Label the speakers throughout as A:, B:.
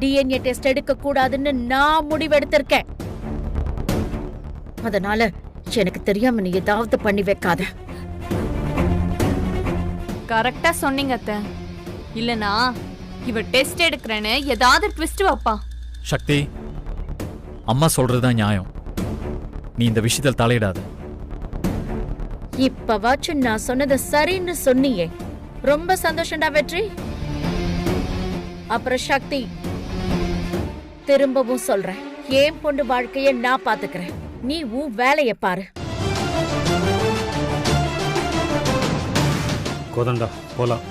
A: DNA test எடுக்க கூடாதுன்னு நான் முடிவெடுத்திருக்கேன். அதனால எனக்கு தெரியாம நீ ஏதாவது பண்ணி வைக்காத.
B: கரெக்டா சொன்னீங்க அத்தை. இல்லனா இவ டெஸ்ட் எடுக்கிறேன்னு ஏதாவது ட்விஸ்ட் வைப்பா.
C: சக்தி, அம்மா சொல்றதுதான் நியாயம். நீ இந்த விஷயத்தில் தலையிடாத.
A: இப்பவாச்சும் நான் சொன்னது சரின்னு சொன்னியே, ரொம்ப சந்தோஷம்டா வெற்றி. அப்புறம் சக்தி, திரும்பவும் சொல்றேன், என் பொண்ணு வாழ்க்கைய நான் பாத்துக்கிறேன். நீ உன் வேலைய பாரு.
D: கோதண்டா, போலாம்.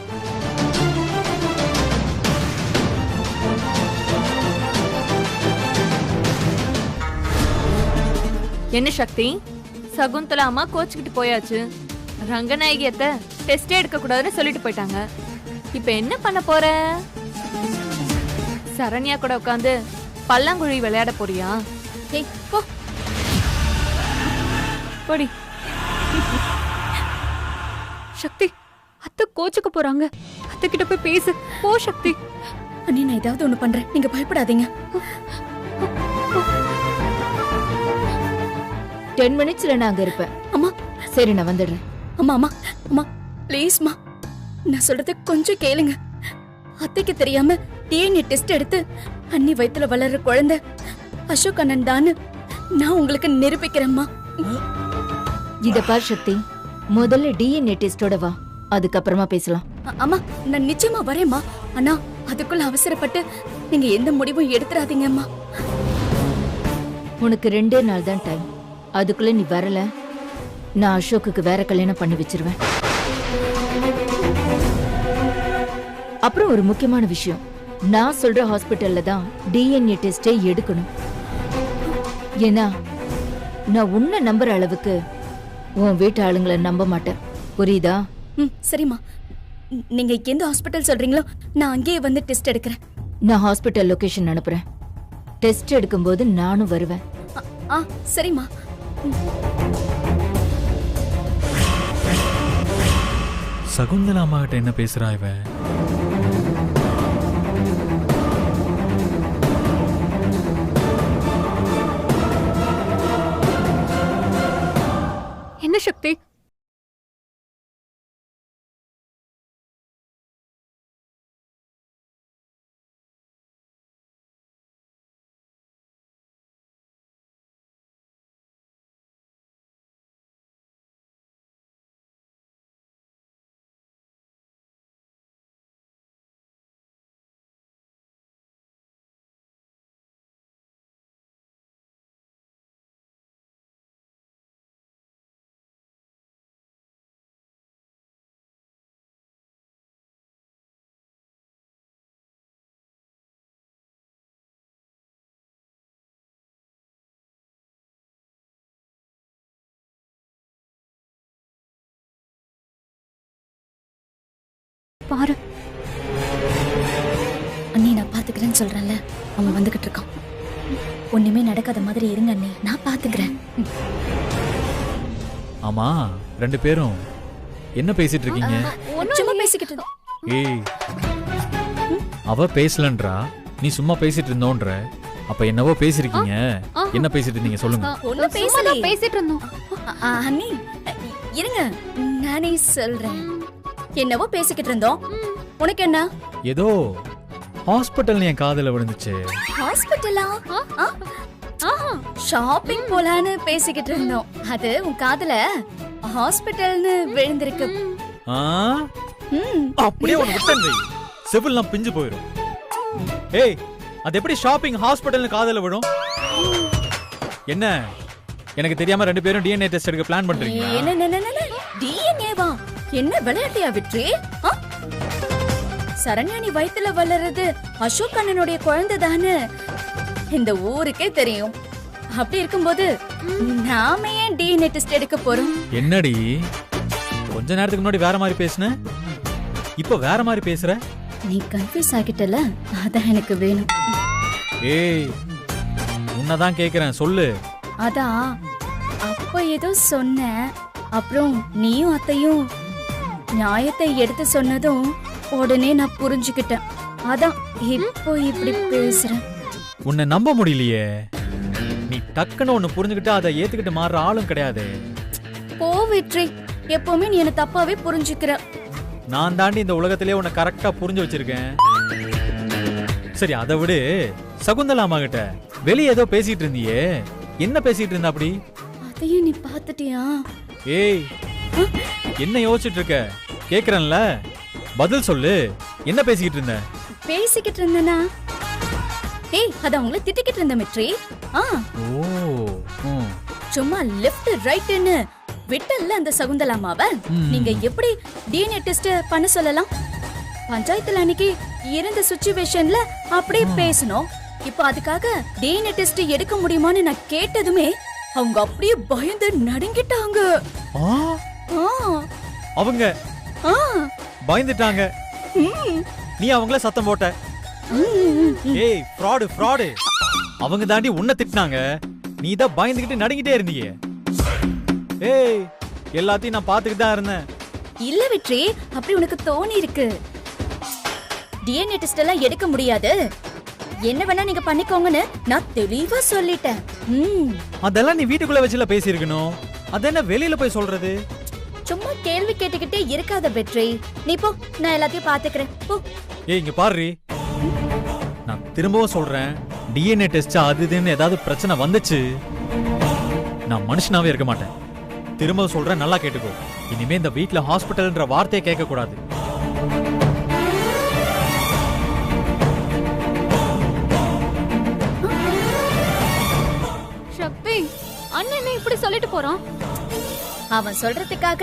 B: என்ன சக்தி, சகுந்தலா அம்மா கோச்சுக்கிட்டு போயாச்சு. ரங்கநாயகியத்தை டெஸ்டே எடுக்க கூடாதுன்னு சொல்லிட்டு போயிட்டாங்க. இப்ப என்ன பண்ண போற? சரண்யா கூட உட்காந்து பல்லாங்குழி விளையாட போறியா?
A: ஏய், போ.
B: போடி.
E: சக்தி, அத்தை கோச்சுக்க போறாங்க. அத்தை கிட்ட போய் பேசு. போ சக்தி.
A: அண்ணி, நான் ஏதாவது ஒண்ணு பண்றேன், நீங்க பயப்படாதீங்க.
F: 10 மினிட்ஸ்ல நான் அங்க இருப்பேன்.
A: அம்மா,
F: சரி, நான் வந்துடுறேன்.
A: அம்மா அம்மா அம்மா ப்ளீஸ்மா, நான் சொல்றத கொஞ்சம் கேளுங்க. அத்தைக்கு தெரியாம டிஎன்ஏ டெஸ்ட் எடுத்து அண்ணி வயித்துல வளர்ற குழந்தை அசோக் அண்ணன் தான்னு நான் உங்களுக்கு நிரூபிக்கிறேம்மா.
F: இத பார் சக்தி, முதல்ல டிஎன்ஏ டெஸ்டோட வா, அதுக்கப்புறமா பேசலாம்.
A: அம்மா, நான் நிச்சயமா வரேம்மா. அண்ணா, அதுக்குள்ள அவசரப்பட்டு நீங்க எந்த முடிவும் எடுத்துறாதீங்கம்மா.
F: உனக்கு 2 நாள் தான் டைம். அதுக்குள்ள நீ வரல, நான் அசோக்குக்கு வேற கல்யாணம் பண்ணி வச்சிருவேன். அப்புறம் ஒரு முக்கியமான விஷயம், நான் சொல்ற ஹாஸ்பிட்டல்ல தான் டிஎன்ஏ டெஸ்டே எடுக்கணும். ஏன்னா நான் உன்னை நம்புற அளவுக்கு உன் வீட்டு ஆளுங்களை நம்ப மாட்டேன். புரியுதா?
A: சரிம்மா, நீங்க எந்த ஹாஸ்பிட்டல் சொல்றீங்களோ நான் அங்கேயே வந்து டெஸ்ட் எடுக்கிறேன்.
F: நான் ஹாஸ்பிட்டல் லொகேஷன் அனுப்புறேன். டெஸ்ட் எடுக்கும்போது நானும் வருவேன்.
A: சரிம்மா.
C: சகுந்தலா அம்மா கிட்ட என்ன பேசுறா இவ?
E: என்ன சக்தி?
A: பாரு அண்ணி, நான் பாத்துக்கிறேன்னு சொல்றேன்ல, அவன் வந்துகிட்டு இருக்கான். ஒண்ணுமே நடக்காத மாதிரி இருங்க அண்ணி, நான் பாத்துக்கிறேன்.
C: ஆமா, 2 பேரும் என்ன பேசிட்டு இருக்கீங்க?
A: சும்மா பேசிக்கிட்டு இருந்தோம்.
C: ஏய், அவ பேசலன்றா, நீ சும்மா பேசிட்டு இருந்தோன்ற. அப்ப என்னவோ பேசிருக்கீங்க. என்ன பேசிட்டு இருந்தீங்க சொல்லுங்க.
A: ஒண்ணும் பேசல,
E: பேசிட்டு இருந்தோம்.
A: அண்ணி இருங்க, நானே சொல்றேன். என்னவோ பேசிக்கிட்டு இருந்தோம். உனக்கு என்ன?
C: ஏதோ ஹாஸ்பிட்டல் என் காதுல விழுந்துச்சு.
A: ஹாஸ்பிட்டலா? ஷாப்பிங் போலான்னு பேசிக்கிட்டு இருந்தோம். அது உன் காதுல ஹாஸ்பிட்டல்னு விழுந்திருக்கு.
C: அப்படியே உனக்கு விட்டேன், செவில்லாம் பிஞ்சு போயிடும். ஏய், அது எப்படி ஷாப்பிங் ஹாஸ்பிட்டல்னு காதுல விடும்? என்ன, எனக்கு தெரியாம 2 பேரும் டிஎன்ஏ டெஸ்ட் எடுக்க பிளான் பண்றீங்க?
A: டிஎன்ஏவா? என்ன விளையாட்டியா விட்ரி? சரண்யா நீ வயித்துல வளர்றது அசோக் அண்ணனுடைய குழந்தை தானே இந்த ஊருக்கே தெரியும். அப்படி இருக்கும்போது நாம ஏன் டிஎன்ஏ டெஸ்ட் எடுக்க போறோம்?
C: என்னடி, கொஞ்ச நேரத்துக்கு முன்னாடி வேற மாதிரி பேசுன, இப்ப வேற மாதிரி பேசுற.
A: நீ கன்ஃபியூஸ் ஆகிட்டல, அதான் எனக்கு வேணும்.
C: ஏய், உன்னதான் கேக்குறேன், சொல்லு.
A: அதான் அப்ப ஏதோ சொன்ன, அப்புறம் நீயும் அத்தையும் நியாயத்தை எடுத்து சொன்னதும் உடனே நான் புரிஞ்சுக்கிட்டேன். அதான் இப்போ இப்படி பேசுற?
C: உன்னை நம்ப முடியலையே. நீ டக்குன்னு ஒண்ணு புரிஞ்சுக்கிட்டு அதை ஏத்துக்கிட்டு மாறுற ஆளும் கிடையாது.
A: போ வெற்றி, எப்பவுமே நீ என்ன தப்பாவே புரிஞ்சுக்கிற.
C: நான் தாண்டி இந்த உலகத்திலே உன்னை கரெக்டா புரிஞ்சு வச்சிருக்கேன். சரி அதை விடு. சகுந்தலா அம்மா கிட்ட வெளியே ஏதோ பேசிட்டு இருந்தியே, என்ன பேசிட்டு இருந்த அப்படி?
A: அதையும் நீ பாத்துட்டியா?
C: ஏய், என்ன யோசிச்சுட்டு இருக்க? கேக்குறேன்ல, பதில் சொல்லு. என்ன பேசிக்கிட்டு இருந்த?
A: பேசிக்கிட்டு இருந்தனா? ஏய், அத அவங்கள திட்டிக்கிட்டு இருந்த வெற்றி.
C: ஓ,
A: சும்மா லெஃப்ட் ரைட்னு விட்டல்ல அந்த சகுந்தலா அம்மாவ. நீங்க எப்படி டிஎன்ஏ டெஸ்ட் பண்ண சொல்லலாம்? பஞ்சாயத்துல அன்னைக்கு இருந்த சிச்சுவேஷன்ல அப்படியே பேசணும். இப்போ அதுக்காக டிஎன்ஏ டெஸ்ட் எடுக்க முடியுமான்னு நான் கேட்டதுமே அவங்க அப்படியே பயந்து நடுங்கிட்டாங்க.
C: அவங்க பயந்துட்டாங்க. நீ அவங்கள சத்தம் போட்ட. ஏய், ஃப்ராடு ஃப்ராடு. அவங்க தாண்டி உன்னை திட்டினாங்க, நீ தான் பயந்துகிட்டு நடுங்கிட்டே இருந்தீங்க. ஏய், எல்லாத்தையும் நான் பாத்துக்கிட்டு தான் இருந்தேன்.
A: இல்ல வெற்றி, அப்படி உனக்கு தோணி இருக்கு. டிஎன்ஏ டெஸ்ட் எல்லாம் எடுக்க முடியாது, என்ன வேணா நீங்க பண்ணிக்கோங்கன்னு நான் தெளிவா சொல்லிட்டேன்.
C: அதெல்லாம் நீ வீட்டுக்குள்ள வச்சுல பேசியிருக்கணும். அதென்ன வெளியில போய் சொல்றது?
A: சும்மா கேள்வி கேட்டுக்கிட்டே இருக்காத வெற்றி. நீ போ, நான் எல்லாத்தையும் பாத்துக்கிறேன். போ.
C: ஏய், இங்க பாரு, நான் திரும்பவும் சொல்றேன், டிஎன்ஏ டெஸ்ட் அது இதுன்னு ஏதாவது பிரச்சனை வந்துச்சு, நான் மனுஷனாவே இருக்க மாட்டேன். திரும்ப சொல்றேன், நல்லா கேட்டுக்கோ. இனிமே இந்த வீட்ல ஹாஸ்பிட்டல்ன்ற வார்த்தையை கேட்க கூடாது.
E: சக்தி, அண்ணன் இப்படி சொல்லிட்டு போறான்.
A: அவன் சொல்றதுக்காக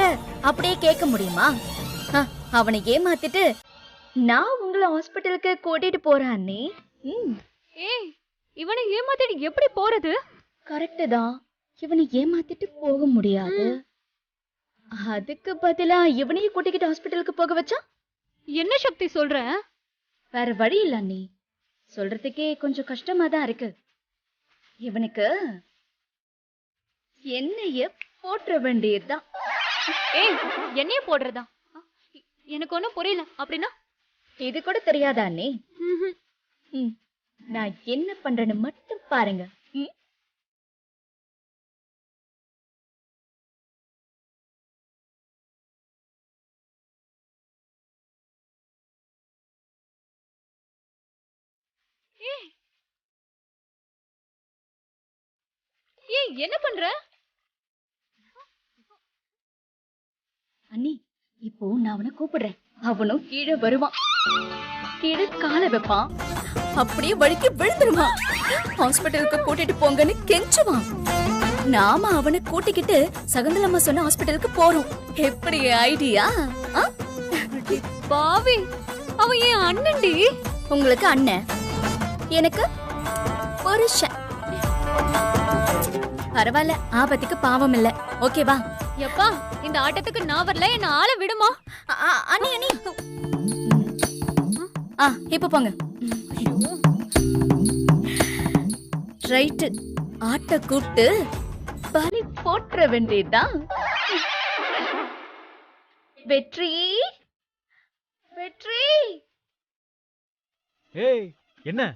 A: அப்படியே கேட்க முடியுமா? அவனை ஏமாத்திட்டு நான் உங்களை ஹாஸ்பிட்டலுக்கு கூட்டிட்டு போறேன் அண்ணி.
E: ஏய், இவனை ஏமாத்திட்டு எப்படி போறது?
A: கரெக்ட் தான், இவனை ஏமாத்திட்டு போக முடியாது. அதுக்கு பதிலா இவனையும் கூட்டிக்கிட்டு ஹாஸ்பிட்டலுக்கு போக வச்சா?
E: என்ன சக்தி சொல்ற?
A: வேற வழி இல்ல அண்ணி. சொல்றதுக்கே கொஞ்சம் கஷ்டமா தான் இருக்கு. இவனுக்கு என்னைய போற்ற வேண்டியதுதான்.
E: ஏய், என்னைய போடுறதா? எனக்கு ஒண்ணும் புரியல. அப்படின்னா
A: இது கூட தெரியாதா அண்ணி? நான் என்ன பண்றேன்னு மட்டும் பாருங்க.
E: ஏய், என்ன பண்ற?
A: அண்ணி, இப்போ நான் அவனை கூப்பிடுறேன். அவனும் கீழே வருவான், கீழே காலை வைப்பான், அப்படியே வழுக்கி விழுந்துருவான். ஹாஸ்பிட்டலுக்கு கூட்டிட்டு போங்கன்னு கெஞ்சுவான். நாம அவனை கூட்டிக்கிட்டு சகுந்தலம்மா சொன்ன ஹாஸ்பிட்டலுக்கு போறோம். எப்படி ஐடியா?
E: பாவி, அவன் என் அண்ணன்டி.
A: உங்களுக்கு அண்ணன், எனக்கு புருஷன். பரவாயில்ல, ஆபத்துக்கு பாவம் இல்ல. ஓகேவா?
E: எப்பா, இந்த ஆட்டத்துக்கு நான் வரல, என்ன ஆள விடுமா?
A: அண்ணி அண்ணி, இப்ப போங்க. ரைட், ஆட்ட கூட்டு பலி போற்ற வேண்டியதுதான். வெற்றி வெற்றி.
C: ஏய், என்ன?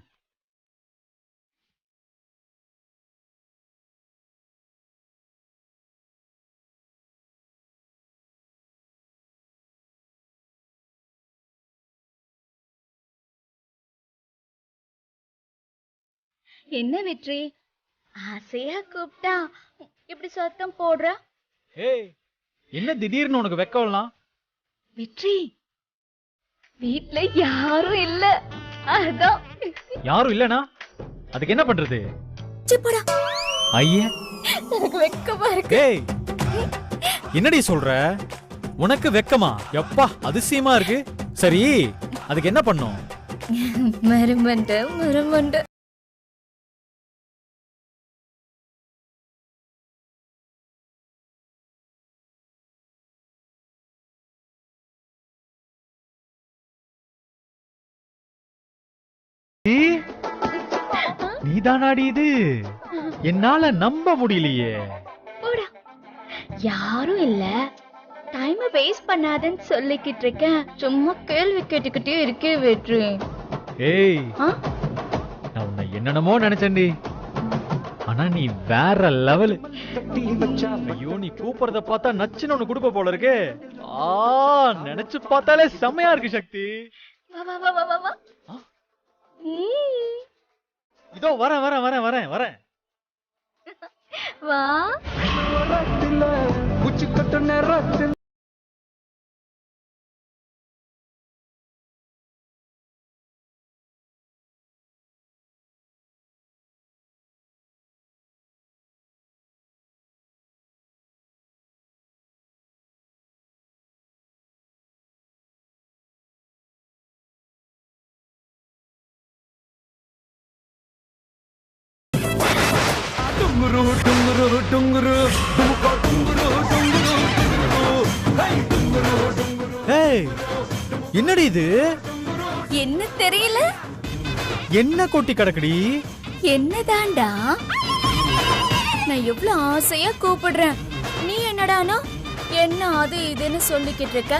A: என்ன வெற்றி, ஆசையா கூப்பிட்டா இப்படி சத்தம் போடுற?
C: ஏய், என்ன திடீர்னு உனக்கு வெக்கம்லாம்?
A: வெற்றி, வீட்ல யாரும் இல்ல, அதான்.
C: யாரும் இல்லனா அதுக்கு என்ன பண்றது?
A: சிப்படா,
C: ஐயே,
A: எனக்கு வெக்கமா இருக்கு.
C: ஏய், என்னடி சொல்ற? உனக்கு வெக்கமா? எப்பா, அதிசயமா இருக்கு. சரி, அதுக்கு என்ன பண்ணும்?
A: மருமண்ட மருமண்ட.
C: நீதானாடி இது? என்னால நம்ப முடியலையே.
A: யாரும் இல்ல, டைம் வேஸ்ட் பண்ணாதன்னு சொல்லிக்கிட்டு இருக்கேன். சும்மா கேள்வி கேட்டுக்கிட்டே இருக்கே வெற்றி.
C: ஏய்
A: ஆ?
C: நான் உன்னை என்னென்னமோ நினைச்சேன்டி, ஆனா நீ வேற லெவல். ஐயோ, நீ கூப்பிடுறத பார்த்தா நச்சுன்னு ஒண்ணு கொடுப்ப போல இருக்கே. நினைச்சு பார்த்தாலே செம்மையா இருக்கு சக்தி.
A: வா வா வா வா வா.
C: ஆ?
A: ம்.
C: இதோ வரேன் வரேன் வரேன் வரேன் வரேன்.
A: வா.
C: ஏய், என்னடி இது?
A: என்ன தெரியல?
C: என்ன கொட்டி கிடக்குடி?
A: என்னதாண்டா? நான் எவ்வளவு ஆசையா கூப்பிடுறேன், நீ என்னடானா என்ன அது இதுன்னு சொல்லிக்கிட்டு இருக்க?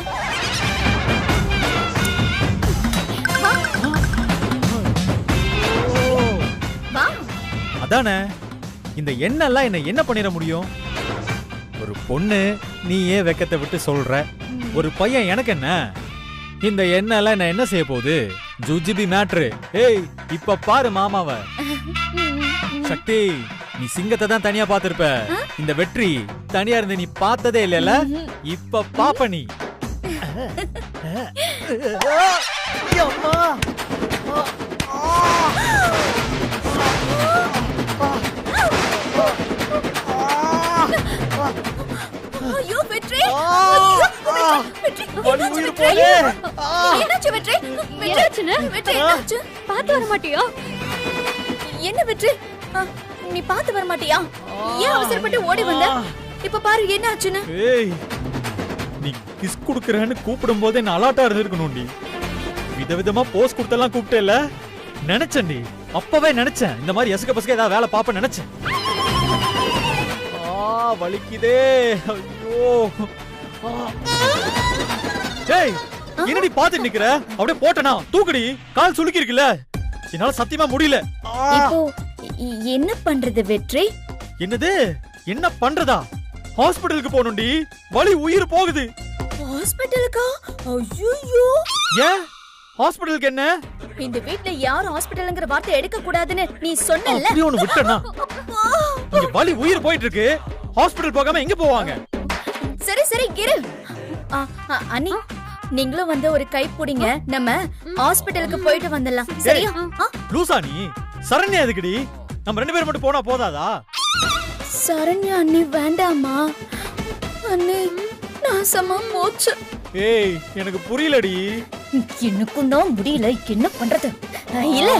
A: வா.
C: அதானே, இந்த எண்ணெல்லாம் என்ன என்ன பண்ணிட முடியும்? ஒரு பொண்ணு நீ ஏன் வெக்கத்தை விட்டு சொல்ற, ஒரு பையன் எனக்கு என்ன? இந்த எண்ணெல்லாம் என்ன என்ன செய்ய போகுது? ஜுஜிபி மேட்ரு. ஏய், இப்ப பாரு மாமாவ. சக்தி, நீ சிங்கத்தை தான் தனியா பாத்திருப்ப, இந்த வெற்றி தனியா இருந்து நீ பார்த்ததே இல்லல. இப்ப பாப்ப நீ.
A: ஐயோ வெற்றி! ஐயோ, வெற்றி! என்னாச்சு வெற்றி? என்னாச்சு வெற்றி?
E: என்னாச்சுன்னு?
A: வெற்றி, என்னாச்சு?
E: பார்த்து வர மாட்டியா?
A: என்ன வெற்றி? நீ பார்த்து வர மாட்டியா? ஏன் அவசரப்பட்டு ஓடி வந்த? இப்ப பாரு என்ன ஆச்சுன்னு.
C: ஏய், நீ கிஸ் குடுக்கறேன்னு கூப்பிடும் போதே நான் அலாட்டா இருந்திருக்கணும்டி. விதவிதமா போஸ் கொடுத்தெல்லாம் கூப்பிட்டேல, நினைச்சேன்டி. அப்பவே நினைச்சேன் இந்த மாதிரி எசுக்க பசுக்க ஏதாவது வேலை பாப்ப நினைச்சேன். வலிக்குதே. ஐயோ. ஏய், என்னடி பாத்து நிக்கிற? அப்படியே போட்டனா தூக்குடி. கால் சுளுக்கி இருக்குல்ல, என்னால சத்தியமா முடியல.
A: இப்போ என்ன பண்றது வெற்றி?
C: என்னது? என்ன பண்றதா? ஹாஸ்பிடலுக்கு போகணும்டி. வலி உயிர் போகுது.
A: ஹாஸ்பிடலுக்கா? ஐயோ,
C: ஏன் ஹாஸ்பிடலுக்கு என்ன?
A: இந்த வீட்ல யாரும் ஹாஸ்பிடல்ங்கற வார்த்தை எடுக்க கூடாதுன்னு நீ சொன்னல்ல.
C: அப்படியே ஒன்னு விட்டனா? இங்க வலி உயிர் போயிட்டு இருக்கு. ஹாஸ்பிடல் போகாம எங்க போவாங்க?
A: சரி சரி இரு. அண்ணி, நீங்களும் வந்து ஒரு கை புடிங்க, நம்ம ஹாஸ்பிடலுக்கு போயிட்டு வந்துடலாம். சரியா?
C: லூசா நீ? சரண்யா எதுக்குடி? நம்ம ரெண்டு பேரும் மட்டும் போனா போதாதா?
A: சரண்யா அண்ணி வேண்டாமா? அண்ணி நாசமா போச்சு.
C: ஏய், எனக்கு புரியலடி.
A: எனக்கும் தான் முடியல, என்ன பண்றது? இல்ல,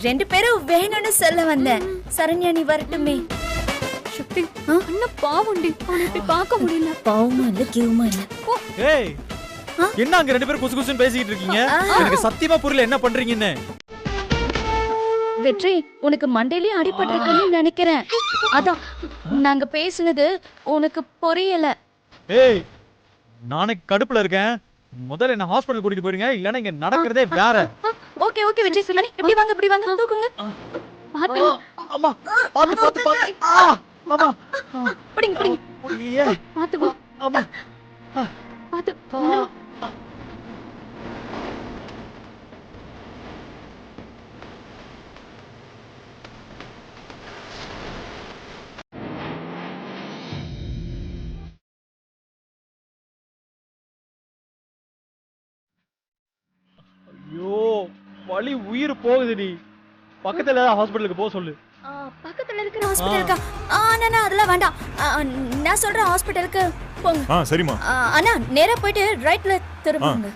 A: ரெண்டு பேரும் வேணும்னு சொல்ல வந்தேன். சரண்யா நீ வரட்டுமே.
E: சக்தி, அண்ணா பாவண்டி, அவனை இப்படி பார்க்க முடியல.
A: பாவமா இல்ல, கிவமா இல்ல.
C: ஏய், என்ன அங்க ரெண்டு பேரும் குசு குசுன்னு பேசிக்கிட்டு இருக்கீங்க? எனக்கு சத்தியமா புரியல என்ன பண்றீங்கன்னு.
A: வெற்றி, உனக்கு மண்டையிலே அடிபட்டிருக்குன்னு நினைக்கிறேன். அதான் நாங்க பேசுனது உனக்கு புரியல.
C: ஏய், நானே கடுப்புல இருக்கேன். முதல்ல என்ன ஹாஸ்பிடல் கூட்டிட்டு போறீங்க, இல்லனா இங்க நடக்கிறதே வேற.
A: ஓகே ஓகே வெற்றி, சொல்லி இப்படி வாங்க தூக்குங்க.
E: பாத்து.
C: அம்மா, பாத்து. மாமா,
A: பிடிங்க பிடிங்க.
C: ஏய்,
E: பாத்து வா.
C: அம்மா.
E: பாத்து.
C: ஐயோ, வலி உயிர் போகுதுடி. பக்கத்துல ஹாஸ்பிடலுக்கு போக சொல்லு.
A: பக்கத்துல இருக்கிற ஹாஸ்பிடலுக்கா? அண்ணா அதெல்லாம் வேண்டாம். நான் சொல்ற ஹாஸ்பிடலுக்கு போங்க.
D: சரிமா.
A: அண்ணா நேரா போயிட்டு ரைட்ல திரும்புங்க.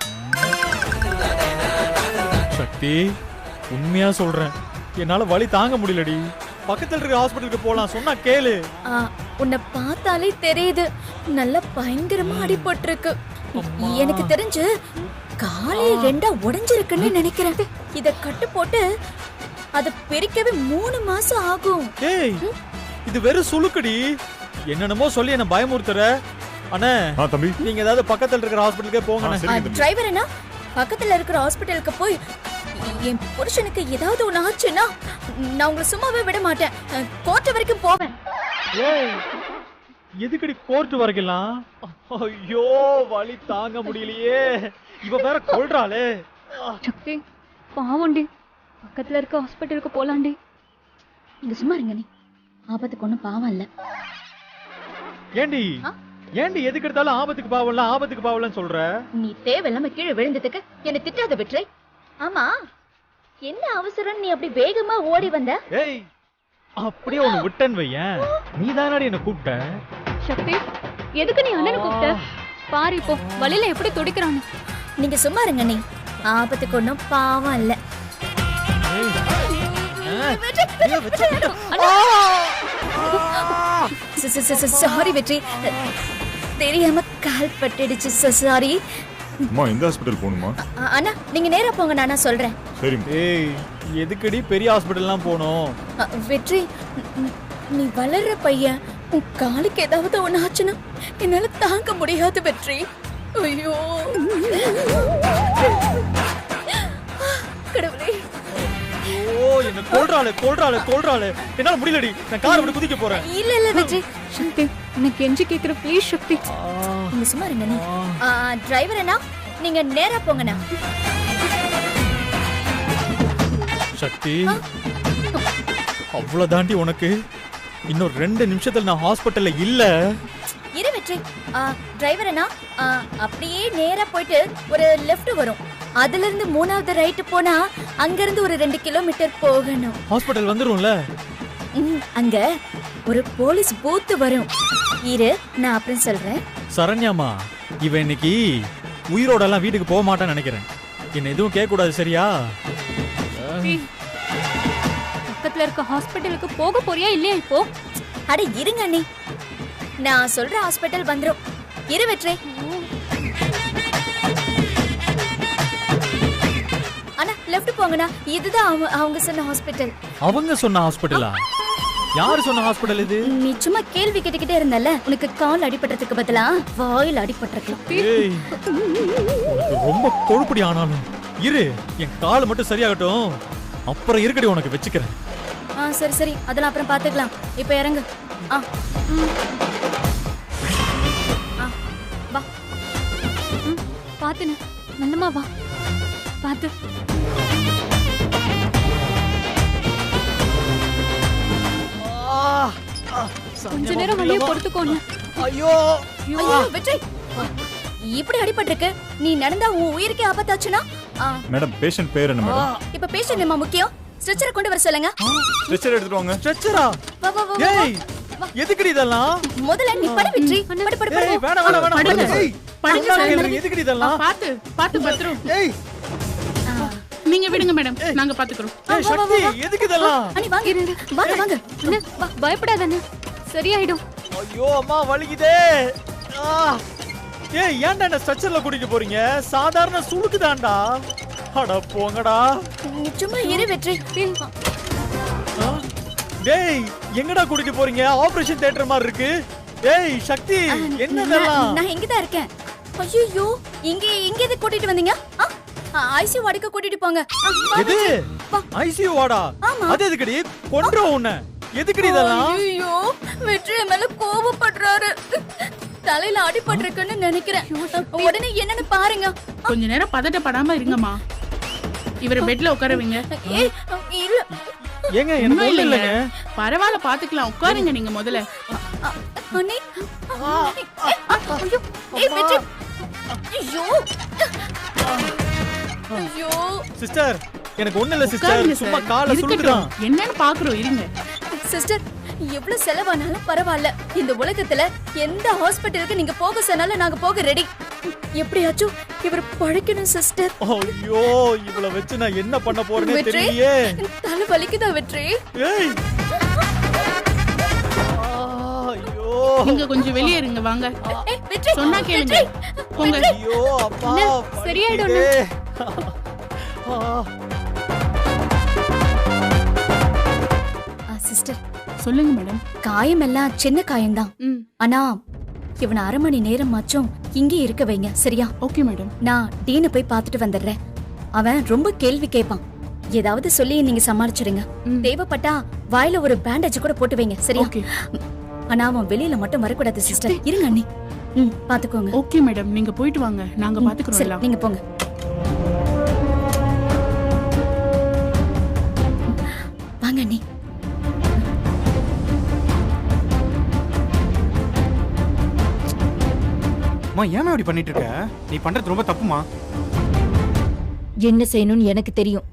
C: சக்தி, உண்மையா சொல்றேன், என்னால வலி தாங்க முடியலடி. பக்கத்துல இருக்க ஹாஸ்பிடலுக்கு போலாம், சொன்னா கேளு.
A: உன்னை பார்த்தாலே தெரியுது, நல்ல பயங்கரமா அடிபட்டிருக்கு. எனக்கு தெரிஞ்சு காலே ரெண்டா உடைஞ்சிருக்குன்னு நினைக்கிறேன். இத கட்டு போட்டு அத பிரிக்கவே 3 மாசம் ஆகும்.
C: ஏய், இது வெறும் சுளுக்குடி. என்னென்னமோ சொல்லி என்ன பயமுறுத்துற. அண்ணே,
D: தம்பி,
C: நீங்க ஏதாவது பக்கத்துல இருக்கிற ஹாஸ்பிடலுக்கே போங்க.
A: டிரைவர் என்ன பக்கத்துல இருக்கிற ஹாஸ்பிடலுக்கு போய் என் புருஷனுக்கு ஏதாவது ஒண்ணு ஆச்சுன்னா நான் உங்களை சும்மாவே விட மாட்டேன். கோர்ட் வரைக்கும் போவேன்.
C: ஏய் எதுக்கடி கோர்ட் வரைக்கலாம்? ஐயோ வலி தாங்க முடியலையே. இவ வேற கொல்றாளே.
E: சக்தி பாவண்டி, பக்கத்துல இருக்க ஹாஸ்பிட்டலுக்கு போலாண்டி.
A: நீங்க சும்மா இருங்க. நீ ஆபத்துக்கு ஒண்ணும் பாவம் இல்ல.
C: ஏண்டி ஏண்டி எதுக்கு எடுத்தாலும் ஆபத்துக்கு பாவம்லாம் சொல்ற?
A: நீ தேவையில்லாம கீழே விழுந்ததுக்கு என்ன திட்டாத வெற்றி. ஆமா என்ன அவசரம் நீ அப்படி வேகமா ஓடி வந்த?
C: ஏய் அப்படியே ஒன்னு விட்டன் வையேன். நீ தானடி என்ன கூப்பிட்ட.
E: சக்தி எதுக்கு நீ அண்ணனை கூப்பிட்ட? பாரு இப்போ வழியில எப்படி துடிக்கிறான்னு.
A: நீங்க சும்மா இருங்க. நீ ஆபத்துக்கு ஒண்ணும் பாவம் இல்ல. சாரி வெற்றி, தெரியாம கால் பட்டுடுச்சு. சாரி.
D: அம்மா எந்த ஹாஸ்பிடல் போகணுமா?
A: அண்ணா நீங்க நேரா போங்க, நானா சொல்றேன்.
D: சரி.
C: ஏய் எதுக்கடி பெரிய ஹாஸ்பிடல்லாம் போனோம்?
A: வெற்றி நீ வளர்ற பையன், உன் காலுக்கு ஏதாவது ஒண்ணு ஆச்சுன்னா என்னால தாங்க முடியாது வெற்றி. ஐயோ கடவுளே.
C: ஓ என்ன கொல்றாளே. என்னால முடியலடி. நான் கார் விட்டு குதிக்க போறேன்.
A: இல்ல வெற்றி.
E: சக்தி எனக்கு கெஞ்சி கேக்குற ப்ளீஸ் சக்தி.
A: நீங்க சும்மா இருங்க. நீ டிரைவர் அண்ணா நீங்க நேரா போங்கண்ணா.
C: சக்தி அவ்வளவு தாண்டி உனக்கு. இன்னும் 2 நிமிஷத்துல நான் ஹாஸ்பிட்டல்ல இல்ல.
A: இரு வெற்றி. டிரைவர் அண்ணா அப்படியே நேரா போயிட்டு ஒரு லெஃப்ட் வரும். அதுல இருந்து 3வது ரைட் போனா அங்க இருந்து ஒரு 2 கிலோமீட்டர் போகணும்.
C: ஹாஸ்பிட்டல் வந்துரும்ல?
A: அங்க ஒரு போலீஸ் பூத் வரும். இரு நான் அப்புறம் சொல்றேன்.
C: சரண்யாமா இவ இன்னைக்கு உயிரோட எல்லாம் வீட்டுக்கு போக மாட்டான்னு நினைக்கிறேன். என்ன எதுவும் கேட்க கூடாது சரியா?
E: பக்கத்துல இருக்க ஹாஸ்பிட்டலுக்கு போக போறியா இல்லையா இப்போ?
A: அட இருங்க நீ, நான் சொல்ற ஹாஸ்பிட்டல் வந்துரும். இரு வெற்றி. அண்ணா லெஃப்ட் போங்கண்ணா. இதுதான் அவங்க சொன்ன ஹாஸ்பிட்டல்.
C: அவங்க சொன்ன ஹாஸ்பிட்டலா? யாரு சொன்ன ஹாஸ்பிட்டல் இது?
A: நீ சும்மா கேள்வி கேட்டுக்கிட்டே இருந்தல்ல, உனக்கு கால் அடிபட்டதுக்கு பதிலா வாயில் அடிபட்டிருக்கலாம்.
C: ஏய் உனக்கு ரொம்ப கொழுப்படி. ஆனாலும் இரு, என் கால் மட்டும் சரியாகட்டும், அப்புறம் இருக்கடி உனக்கு வச்சுக்கிறேன்.
A: சரி சரி, அதெல்லாம் அப்புறம் பாத்துக்கலாம். இப்ப இறங்கு. வா.
E: பாத்துன நல்லமா வா. பாத்து. கொஞ்ச நேரம் வழிய பொறுத்துக்கோங்க.
C: ஐயோ
A: ஐயோ வெற்றி, இப்படி அடிபட்டிருக்கு. நீ நடந்தா உன் உயிருக்கே ஆபத்தாச்சுனா?
D: மேடம் பேஷண்ட் பேர் என்ன மேடம்?
A: இப்ப பேஷண்ட் நம்ம முக்கியம். ஸ்ட்ரெச்சரை கொண்டு வர சொல்லுங்க.
D: ஸ்ட்ரெச்சர் எடுத்துட்டு வாங்க.
C: ஸ்ட்ரெச்சரா?
A: வா வா வா.
C: ஏய் எதுக்குடி இதெல்லாம்?
A: முதல்ல நீ படு வெற்றி. படு படு படு.
C: ஏய் வேணாம். ஏய் படுங்க. எதுக்குடி இதெல்லாம்?
G: பாத்து பத்திரம்.
C: ஏய்
G: நீங்க விடுங்க மேடம், நாங்க பாத்துக்கிறோம்.
C: ஏய் சக்தி எதுக்கு இதெல்லாம்?
A: அண்ணி வாங்க வாங்க வாங்க.
E: அண்ணா, பயப்படாத அண்ணா, சரியாயிடும்.
C: ஐயோ அம்மா வலிக்குதே. ஏய் ஏன்டா என்ன ஸ்ட்ரெச்சர்ல கூட்டிட்டு போறீங்க? சாதாரண சுளுக்கு தான்டா. அட போங்கடா.
A: நீ சும்மா இரு வெற்றி.
C: டேய் எங்கடா கூட்டிட்டு போறீங்க? ஆபரேஷன் தியேட்டர் மாதிரி இருக்கு. ஏய் சக்தி என்னதெல்லாம்?
A: நான் இங்க தான் இருக்கேன். ஐயோ இங்க எது கூட்டிட்டு வந்தீங்க? ஐசியூ வார்டுக்கு கூட்டிட்டு போங்க.
C: எது? ஐசியூ வார்டா? அது எதுக்குடி? கொன்றும் உன்னை. எதுக்குடி இதெல்லாம்?
A: ஐயோ வெற்றி மேல கோபப்படுறாரு. தலையில அடிபட்டிருக்குன்னு நினைக்கிறேன். உடனே என்னன்னு பாருங்க.
G: கொஞ்ச நேரம் பதட்டப்படாம இருங்கம்மா. இவரை பெட்ல உட்காருவீங்க.
A: ஏய் இல்ல
C: ஏங்க எனக்கு ஒண்ணு இல்லங்க.
G: பரவாயில்ல பாத்துக்கலாம், உட்காருங்க நீங்க முதல்ல.
A: அண்ணி ஐயோ ஏய் வெற்றி. ஐயோ ஐயோ
C: சிஸ்டர் எனக்கு ஒண்ணு இல்ல சிஸ்டர்.
G: உட்காருங்க
C: சும்மா
G: சார்.
C: காலை சுளுக்குறான்.
G: இருக்கட்டும். என்னன்னு பாக்குறோம் இருங்க.
A: சிஸ்டர் எவ்வளவு செலவானாலும் பரவாயில்ல. இந்த உலகத்துல எந்த ஹாஸ்பிட்டலுக்கு நீங்க போக சொன்னாலும் நாங்க போக ரெடி. எப்படியாச்சும் இவர் பழைக்கணும் சிஸ்டர்.
C: ஐயோ இவள வச்சு நான் என்ன பண்ண போறேன்னு
A: வெற்றி,
C: தெரியலையே.
A: தலை வலிக்குதா வெற்றி?
C: ஏய் ஐயோ
G: நீங்க கொஞ்சம் வெளியே இருங்க வாங்க.
A: ஏய் வெற்றி
G: சொன்னா கேளுங்க. போங்க.
C: ஐயோ அப்பா
E: அண்ணா, சரியாயிடும்
C: வலிக்குதே.
A: சிஸ்டர்
G: சொல்லுங்க மேடம்.
A: காயம் எல்லாம் சின்ன காயம்தான்.
G: ம்
A: ஆனா இவனை 1/2 மணி நேரமாச்சும் இங்கே இருக்க வைங்க சரியா?
G: Okay madam.
A: நான் டீனை போய் பார்த்துட்டு வந்துடுறேன். அவன் ரொம்ப கேள்வி கேட்பான். ஏதாவது சொல்லி நீங்க சமாளிச்சிடுங்க. தேவைப்பட்டா வாயில ஒரு பேண்டேஜ் கூட போட்டு வைங்க, சரியா?
G: ஓகே
A: ஆனா அவன் வெளியில மட்டும் வரக்கூடாது சிஸ்டர். இருங்க அண்ணி. பாத்துக்கோங்க.
G: ஓகே மேடம், நீங்க போயிட்டு வாங்க, நாங்க பாத்துக்கிறோம்
A: சரி,
G: எல்லாம்.
A: நீங்க போங்க. வாங்க அண்ணி.
H: அம்மா ஏன் இப்படி பண்ணிட்டு இருக்க? நீ பண்றது ரொம்ப தப்புமா.
F: என்ன செய்யணும்னு எனக்கு தெரியும்.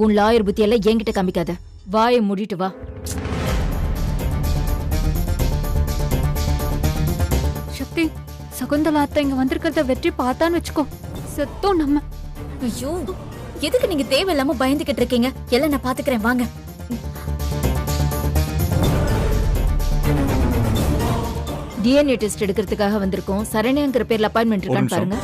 F: உன் லாயர் புத்தி எல்லாம் என்கிட்ட காமிக்காத. வாயை மூடிட்டு வா.
E: சக்தி, சகுந்தலா அத்தை இங்க வந்திருக்கிறத வெற்றி பார்த்தான்னு வச்சுக்கோ, செத்தோம் நம்ம.
A: ஐயோ, எதுக்கு நீங்க தேவையில்லாம பயந்துகிட்டு இருக்கீங்க? எல்லாம் நான் பாத்துக்கிறேன், வாங்க.
F: டிஎன்ஏ டெஸ்ட் எடுக்கிறதுக்காக வந்திருக்கோம். சரண்யாங்கிற பேர்ல அப்பாயின்மெண்ட் இருக்கான்னு
D: நிமிஷம்.
F: பாருங்க.